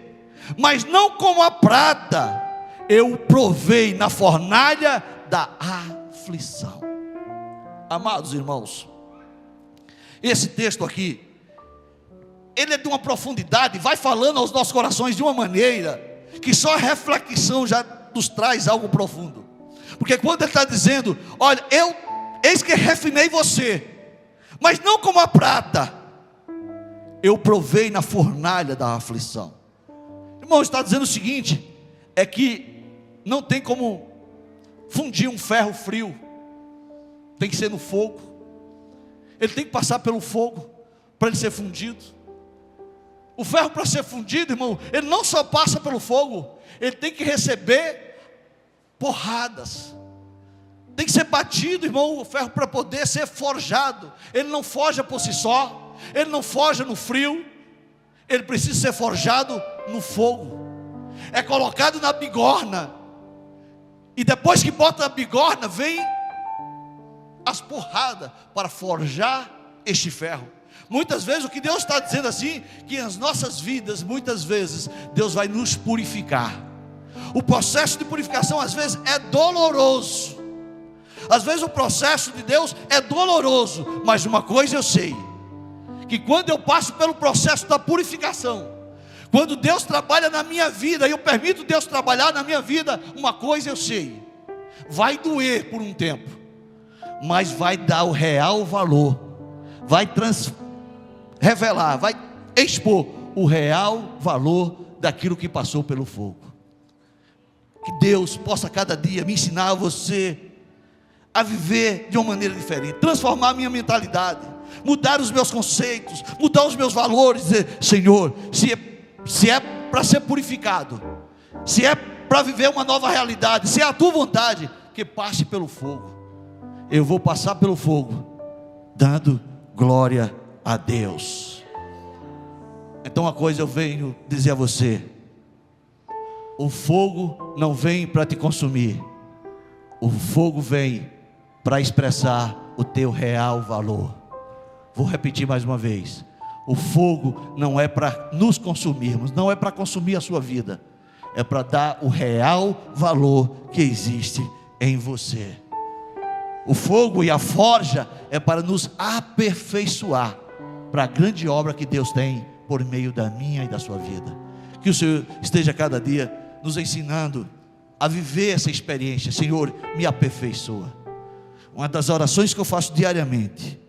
mas não como a prata, eu provei na fornalha da aflição. Amados irmãos, esse texto aqui, ele é de uma profundidade, vai falando aos nossos corações de uma maneira que só a reflexão já nos traz algo profundo. Porque quando ele está dizendo: olha, eis que refinei você, mas não como a prata, eu provei na fornalha da aflição. Irmão, está dizendo o seguinte: é que não tem como fundir um ferro frio, tem que ser no fogo. Ele tem que passar pelo fogo para ele ser fundido. O ferro, para ser fundido, irmão, ele não só passa pelo fogo, ele tem que receber porradas, tem que ser batido, irmão, o ferro, para poder ser forjado. Ele não forja por si só, ele não forja no frio, ele precisa ser forjado no fogo. É colocado na bigorna, e depois que bota a bigorna, vem as porradas para forjar este ferro. Muitas vezes o que Deus está dizendo assim, que as nossas vidas, muitas vezes, Deus vai nos purificar. O processo de purificação às vezes é doloroso. Às vezes o processo de Deus é doloroso, mas uma coisa eu sei, que quando eu passo pelo processo da purificação, quando Deus trabalha na minha vida, e eu permito Deus trabalhar na minha vida, uma coisa eu sei: vai doer por um tempo, mas vai dar o real valor, vai revelar, vai expor o real valor daquilo que passou pelo fogo. Que Deus possa cada dia me ensinar a você a viver de uma maneira diferente, transformar a minha mentalidade, mudar os meus conceitos, mudar os meus valores, dizer: Senhor, se é para ser purificado, se é para viver uma nova realidade, se é a tua vontade, que passe pelo fogo. Eu vou passar pelo fogo, dando glória a Deus. Então uma coisa eu venho dizer a você: o fogo não vem para te consumir, o fogo vem para expressar o teu real valor. Vou repetir mais uma vez: o fogo não é para nos consumirmos, não é para consumir a sua vida, é para dar o real valor que existe em você. O fogo e a forja é para nos aperfeiçoar para a grande obra que Deus tem por meio da minha e da sua vida. Que o Senhor esteja cada dia nos ensinando a viver essa experiência. Senhor, me aperfeiçoa. Uma das orações que eu faço diariamente: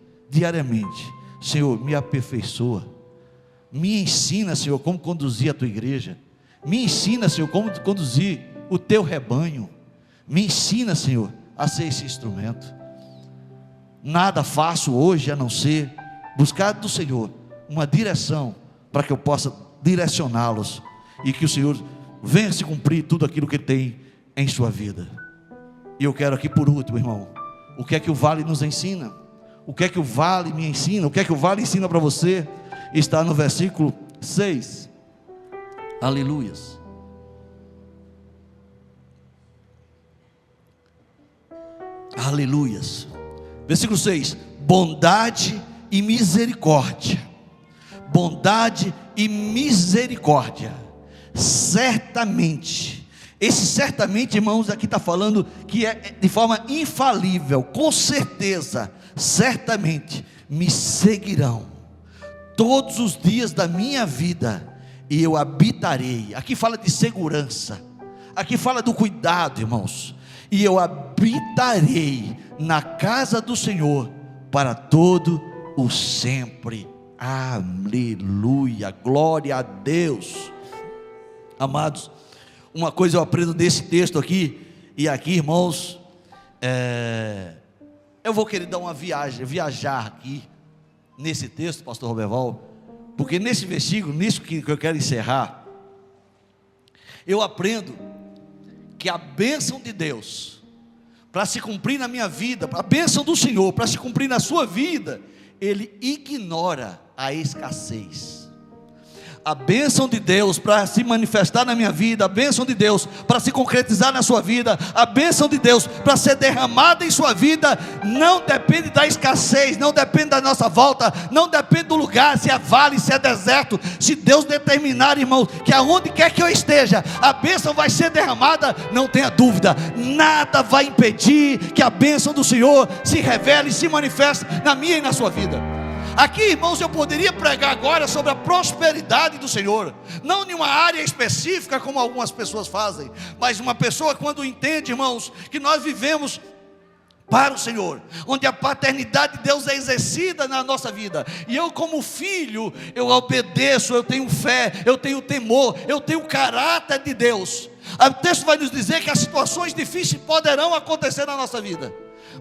Senhor, me aperfeiçoa, me ensina, Senhor, como conduzir a tua igreja, me ensina, Senhor, como conduzir o teu rebanho, me ensina, Senhor, a ser esse instrumento. Nada faço hoje a não ser buscar do Senhor uma direção, para que eu possa direcioná-los, e que o Senhor venha se cumprir tudo aquilo que tem em sua vida. E eu quero aqui por último, irmão, o que é que o vale nos ensina? O que é que o vale me ensina? O que é que o vale ensina para você? Está no versículo 6. Aleluias. Aleluias. Versículo 6: bondade e misericórdia. Bondade e misericórdia. Certamente. Esse certamente, irmãos, aqui está falando que é de forma infalível, com certeza, certamente me seguirão todos os dias da minha vida, e eu habitarei. Aqui fala de segurança, aqui fala do cuidado, irmãos. E eu habitarei na casa do Senhor para todo o sempre. Aleluia, glória a Deus. Amados, uma coisa eu aprendo desse texto aqui, e aqui, irmãos, eu vou querer dar uma viajar aqui nesse texto, pastor Roberval, porque nesse versículo, nisso que eu quero encerrar, eu aprendo que a bênção de Deus, para se cumprir na minha vida, a bênção do Senhor, para se cumprir na sua vida, Ele ignora a escassez. A bênção de Deus para se manifestar na minha vida, a bênção de Deus para se concretizar na sua vida, a bênção de Deus para ser derramada em sua vida, não depende da escassez, não depende da nossa volta, não depende do lugar, se é vale, se é deserto. Se Deus determinar, irmãos, que aonde quer que eu esteja, a bênção vai ser derramada, não tenha dúvida, nada vai impedir que a bênção do Senhor se revele e se manifeste na minha e na sua vida. Aqui, irmãos, eu poderia pregar agora sobre a prosperidade do Senhor, não em uma área específica como algumas pessoas fazem, mas uma pessoa quando entende, irmãos, que nós vivemos para o Senhor, onde a paternidade de Deus é exercida na nossa vida, e eu como filho, eu obedeço, eu tenho fé, eu tenho temor, eu tenho o caráter de Deus. O texto vai nos dizer que as situações difíceis poderão acontecer na nossa vida,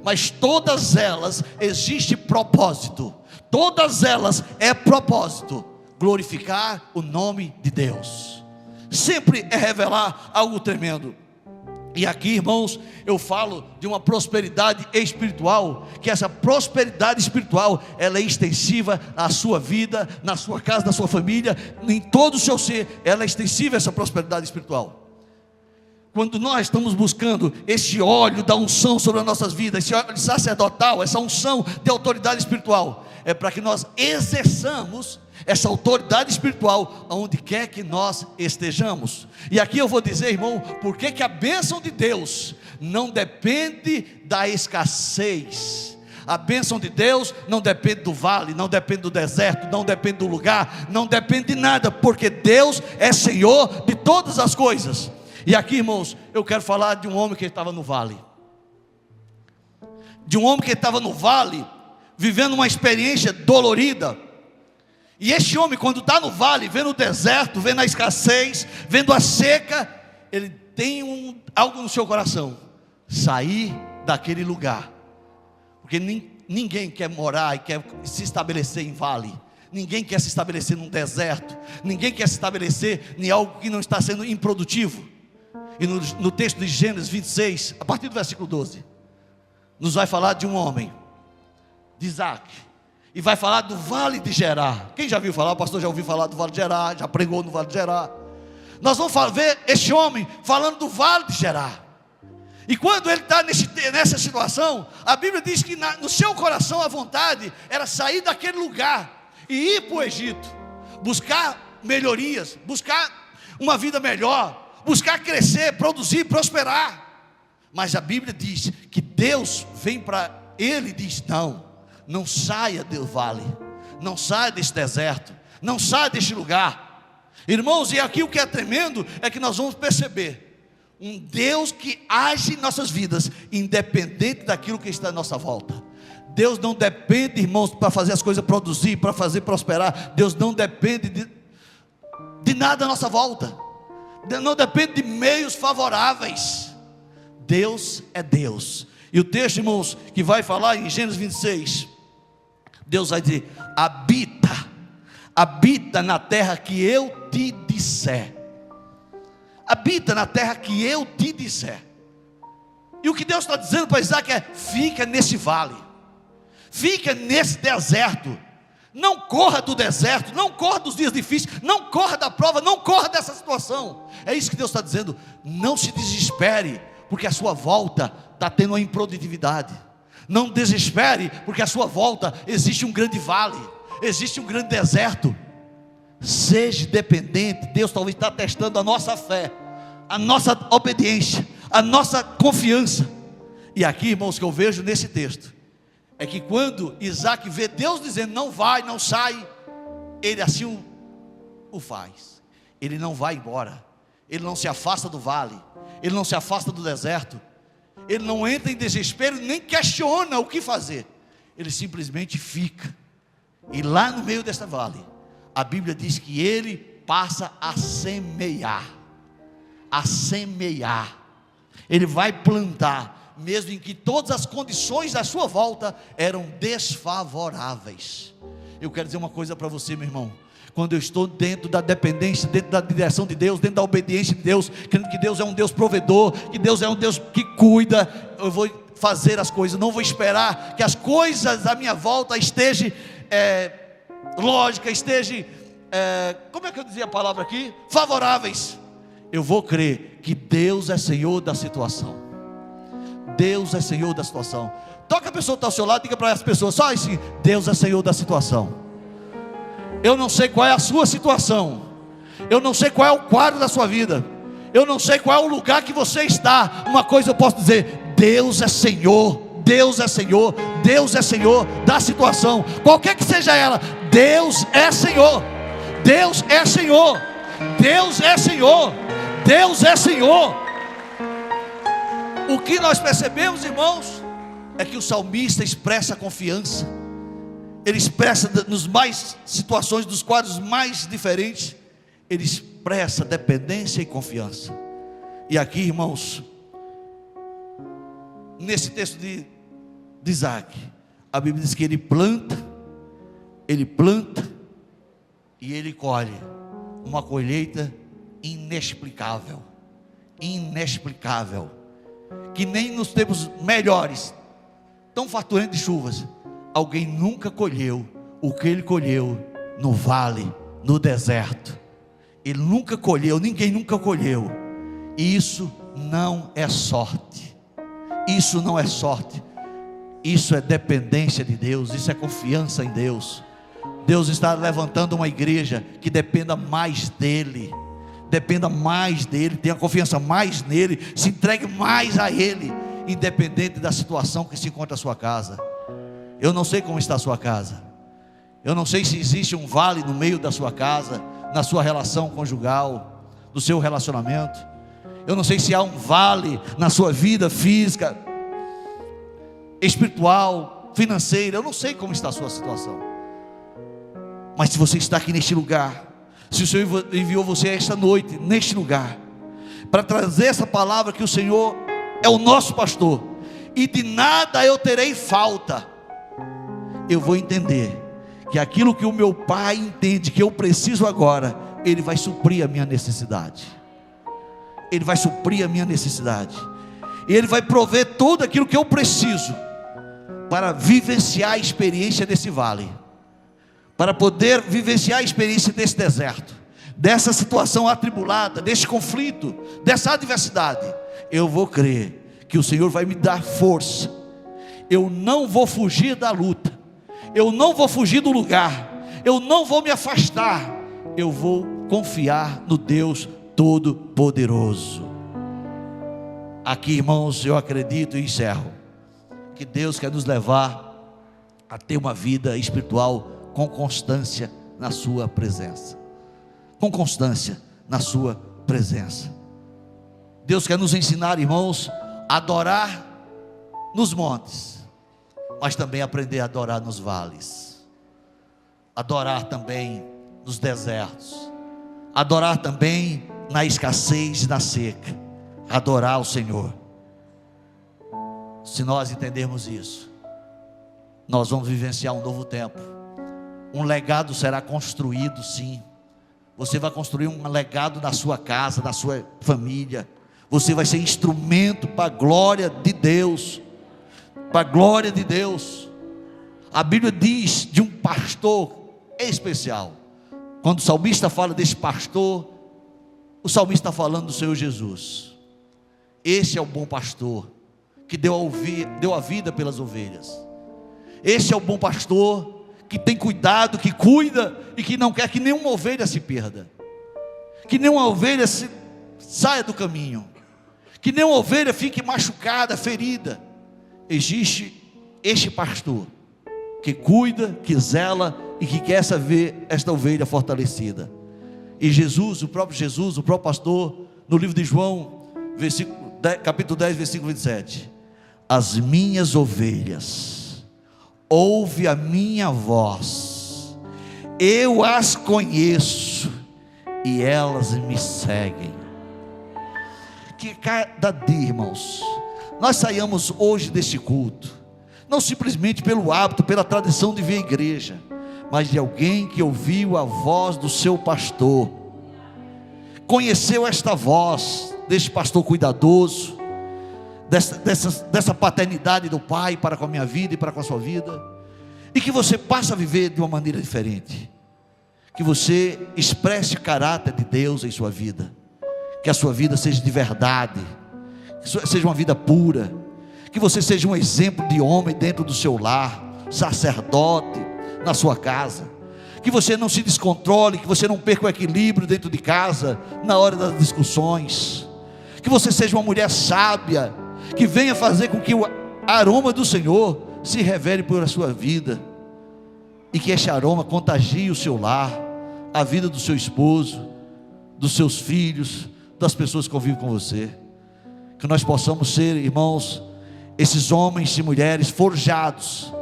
mas todas elas existe propósito. Todas elas é propósito, glorificar o nome de Deus, sempre é revelar algo tremendo. E aqui, irmãos, eu falo de uma prosperidade espiritual, que essa prosperidade espiritual, ela é extensiva à sua vida, na sua casa, na sua família, em todo o seu ser, ela é extensiva essa prosperidade espiritual. Quando nós estamos buscando esse óleo da unção sobre as nossas vidas, esse óleo sacerdotal, essa unção de autoridade espiritual, é para que nós exerçamos essa autoridade espiritual aonde quer que nós estejamos. E aqui eu vou dizer, irmão, porque que a bênção de Deus não depende da escassez. A bênção de Deus não depende do vale, não depende do deserto, não depende do lugar, não depende de nada, porque Deus é Senhor de todas as coisas. E aqui, irmãos, eu quero falar de um homem que estava no vale, vivendo uma experiência dolorida. E este homem, quando está no vale, vendo o deserto, vendo a escassez, vendo a seca, ele tem algo no seu coração: sair daquele lugar. Porque ninguém quer morar e quer se estabelecer em vale. Ninguém quer se estabelecer num deserto. Ninguém quer se estabelecer em algo que não está sendo improdutivo. E no texto de Gênesis 26, a partir do versículo 12, nos vai falar de um homem, de Isaac, e vai falar do vale de Gerar. Quem já viu falar? O pastor já ouviu falar do vale de Gerar, já pregou no vale de Gerar. Nós vamos ver este homem falando do vale de Gerar. E quando ele está nessa situação, a Bíblia diz que no seu coração a vontade era sair daquele lugar e ir para o Egito, buscar melhorias, buscar uma vida melhor, buscar crescer, produzir, prosperar. Mas a Bíblia diz que Deus vem para ele e diz: não saia do vale, não saia desse deserto, não saia deste lugar. Irmãos, e aqui o que é tremendo é que nós vamos perceber um Deus que age em nossas vidas, independente daquilo que está à nossa volta. Deus não depende, irmãos, para fazer as coisas produzir, para fazer prosperar. Deus não depende de nada à nossa volta. Não depende de meios favoráveis. Deus é Deus. E o texto, irmãos, que vai falar em Gênesis 26, Deus vai dizer: habita na terra que eu te disser. Habita na terra que eu te disser. E o que Deus está dizendo para Isaac é: fica nesse vale, fica nesse deserto. Não corra do deserto, não corra dos dias difíceis, não corra da prova, não corra dessa situação. É isso que Deus está dizendo. Não se desespere, porque a sua volta está tendo uma improdutividade. Não desespere, porque a sua volta existe um grande vale, existe um grande deserto. Seja dependente. Deus talvez está testando a nossa fé, a nossa obediência, a nossa confiança. E aqui, irmãos, que eu vejo nesse texto é que quando Isaac vê Deus dizendo: não vai, não sai, ele assim o faz. Ele não vai embora, ele não se afasta do vale, ele não se afasta do deserto, ele não entra em desespero, nem questiona o que fazer. Ele simplesmente fica. E lá no meio desta vale, a Bíblia diz que ele passa a semear. Ele vai plantar, mesmo em que todas as condições da sua volta eram desfavoráveis. Eu quero dizer uma coisa para você, meu irmão: quando eu estou dentro da dependência, dentro da direção de Deus, dentro da obediência de Deus, crendo que Deus é um Deus provedor, que Deus é um Deus que cuida, eu vou fazer as coisas, não vou esperar que as coisas à minha volta estejam lógica, esteja como é que eu dizia a palavra aqui? Favoráveis. Eu vou crer que Deus é Senhor da situação. Deus é Senhor da situação. Toca a pessoa que está ao seu lado, diga para as pessoas só assim: Deus é Senhor da situação. Eu não sei qual é a sua situação, eu não sei qual é o quadro da sua vida, eu não sei qual é o lugar que você está. Uma coisa eu posso dizer: Deus é Senhor, Deus é Senhor, Deus é Senhor da situação, qualquer que seja ela. Deus é Senhor, Deus é Senhor, Deus é Senhor, Deus é Senhor. O que nós percebemos, irmãos, é que o salmista expressa confiança. Ele expressa nos mais situações, dos quadros mais diferentes, ele expressa dependência e confiança. E aqui, irmãos, nesse texto de Isaac, a Bíblia diz que ele planta e ele colhe uma colheita inexplicável, inexplicável, que nem nos tempos melhores, tão farturento de chuvas, alguém nunca colheu o que ele colheu no vale, no deserto. Ele nunca colheu, ninguém nunca colheu. E isso não é sorte. Isso não é sorte. Isso é dependência de Deus, isso é confiança em Deus. Deus está levantando uma igreja que dependa mais dEle. Dependa mais dEle, tenha confiança mais nele, se entregue mais a Ele, independente da situação que se encontra a sua casa. Eu não sei como está a sua casa. Eu não sei se existe um vale no meio da sua casa, na sua relação conjugal, no seu relacionamento. Eu não sei se há um vale na sua vida física, espiritual, financeira. Eu não sei como está a sua situação. Mas se você está aqui neste lugar, se o Senhor enviou você esta noite, neste lugar, para trazer essa palavra que o Senhor é o nosso pastor, e de nada eu terei falta, eu vou entender que aquilo que o meu Pai entende que eu preciso agora, Ele vai suprir a minha necessidade. Ele vai suprir a minha necessidade. E Ele vai prover tudo aquilo que eu preciso para vivenciar a experiência desse vale, para poder vivenciar a experiência desse deserto, dessa situação atribulada, desse conflito, dessa adversidade. Eu vou crer que o Senhor vai me dar força. Eu não vou fugir da luta, eu não vou fugir do lugar, eu não vou me afastar, eu vou confiar no Deus Todo-Poderoso. Aqui, irmãos, eu acredito e encerro, que Deus quer nos levar a ter uma vida espiritual com constância na sua presença. Com constância na sua presença. Deus quer nos ensinar, irmãos, a adorar nos montes, mas também aprender a adorar nos vales, adorar também nos desertos, adorar também na escassez e na seca, adorar o Senhor. Se nós entendermos isso, nós vamos vivenciar um novo tempo. Um legado será construído, sim. Você vai construir um legado na sua casa, na sua família. Você vai ser instrumento para a glória de Deus. Para a glória de Deus. A Bíblia diz de um pastor especial. Quando o salmista fala desse pastor, o salmista está falando do Senhor Jesus. Esse é o bom pastor, que deu a vida pelas ovelhas. Esse é o bom pastor, que tem cuidado, que cuida e que não quer que nenhuma ovelha se perda, que nenhuma ovelha saia do caminho, que nenhuma ovelha fique machucada, ferida. Existe este pastor que cuida, que zela e que quer ver esta ovelha fortalecida. E Jesus, o próprio pastor, no livro de João, capítulo 10, versículo 27, as minhas ovelhas ouve a minha voz, eu as conheço e elas me seguem. Que cada dia, irmãos, nós saiamos hoje deste culto, não simplesmente pelo hábito, pela tradição de vir à igreja, mas de alguém que ouviu a voz do seu pastor, conheceu esta voz deste pastor cuidadoso, dessa paternidade do Pai para com a minha vida e para com a sua vida, e que você passa a viver de uma maneira diferente, que você expresse o caráter de Deus em sua vida, que a sua vida seja de verdade, que seja uma vida pura, que você seja um exemplo de homem dentro do seu lar, sacerdote na sua casa, que você não se descontrole, que você não perca o equilíbrio dentro de casa, na hora das discussões, que você seja uma mulher sábia, que venha fazer com que o aroma do Senhor se revele por a sua vida, e que este aroma contagie o seu lar, a vida do seu esposo, dos seus filhos, das pessoas que convivem com você. Que nós possamos ser, irmãos, esses homens e mulheres forjados,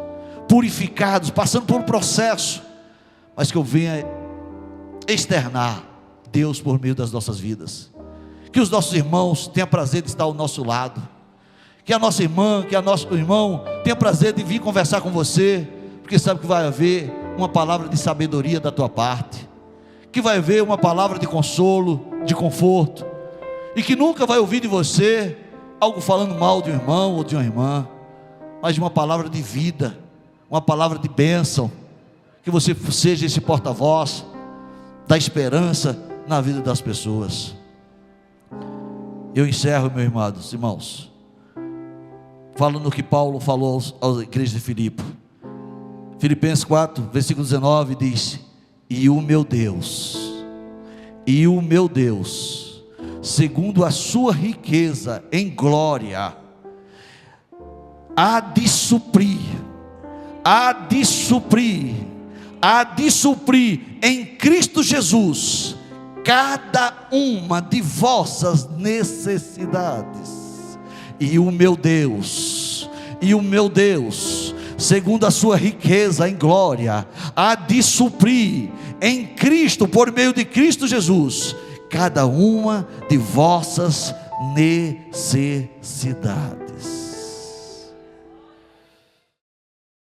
purificados, passando por um processo, mas que eu venha externar Deus por meio das nossas vidas. Que os nossos irmãos tenham prazer de estar ao nosso lado, que a nossa irmã, que o nosso irmão tenha prazer de vir conversar com você, porque sabe que vai haver uma palavra de sabedoria da tua parte, que vai haver uma palavra de consolo, de conforto, e que nunca vai ouvir de você algo falando mal de um irmão ou de uma irmã, mas de uma palavra de vida, uma palavra de bênção, que você seja esse porta-voz da esperança na vida das pessoas. Eu encerro, meus amados irmãos, falando o que Paulo falou às igrejas de Filipe. Filipenses 4, versículo 19 diz: e o meu Deus, segundo a sua riqueza em glória, há de suprir em Cristo Jesus cada uma de vossas necessidades. E o meu Deus, segundo a sua riqueza em glória, há de suprir em Cristo, por meio de Cristo Jesus, cada uma de vossas necessidades.